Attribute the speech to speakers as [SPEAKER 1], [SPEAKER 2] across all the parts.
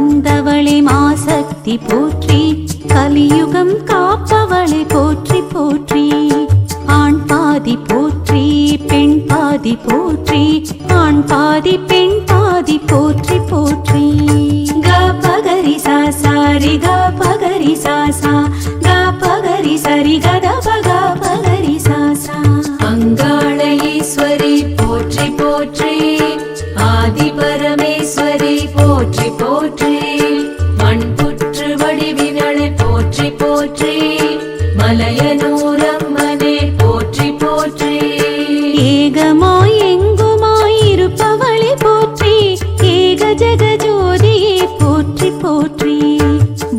[SPEAKER 1] வந்தவளே மாசக்தி போற்றி, கலியுகம் காப்பவளே போற்றி போற்றி. ஆண் பாதி போற்றி பெண் பாதி போற்றி, ஆண் பாதி பெண் பாதி போற்றி போற்றி. க பகரி சா சாரி க பகரி சா சா, க பகரி சரி கத பக பகரி சா சா. அங்காள ஈஸ்வரி போற்றி போற்றி, ஆதி பரமேஸ்வரி போற்றி போற்றி. மண்புற்று வடிவினளை போற்றி போற்றி, மலையனூரம்மனே போற்றி போற்றி. ஏகமாய் எங்குமாய் இருப்பவளே போற்றி, ஏக ஜெகஜோதியே போற்றி போற்றி.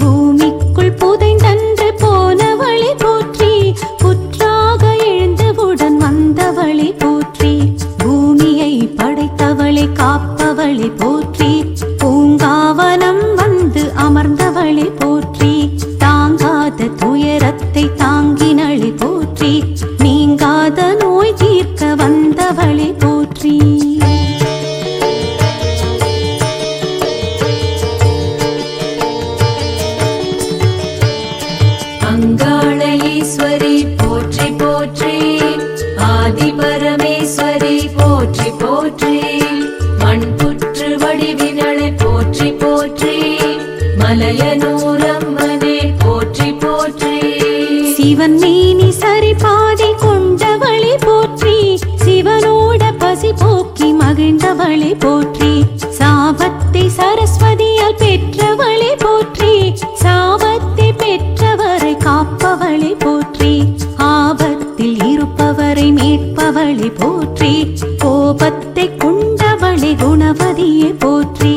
[SPEAKER 1] பூமிக்குள் புதைந்தன்று போனவளே போற்றி, புற்றாக எழுந்தவுடன் வந்தவளே போற்றி. பூமியை படைத்தவளை காப்பவளை போற்றி, பூங்காவனம் வந்து அமர்ந்தவளை போற்றி. தாங்காத துயரத்தை தாங்கினளை போற்றி, நீங்காத நோய் தீர்க்க வந்தவளை போற்றி. அங்காள ஈஸ்வரி போற்றி போற்றி, ஆதி பரமேஸ்வரி போற்றி போற்றி. மண்புற்று வடிவினளை போற்றி போற்றி, மலையனூரம்மனே போற்றி போற்றி. சிவன் மேனி சரி பாதி கொண்டவளை போற்றி, சிவனோட பசி போக்கி மகிழ்ந்தவளை போற்றி. சாபத்தை சரஸ்வதியால் பெற்றவளை போற்றி, சாபத்தை பெற்றவரை காப்பவளை போற்றி. ஆபத்தில் இருப்பவரை மீட்பவளை போற்றி, கோபத்தை கொண்டவளை குணவதியை போற்றி.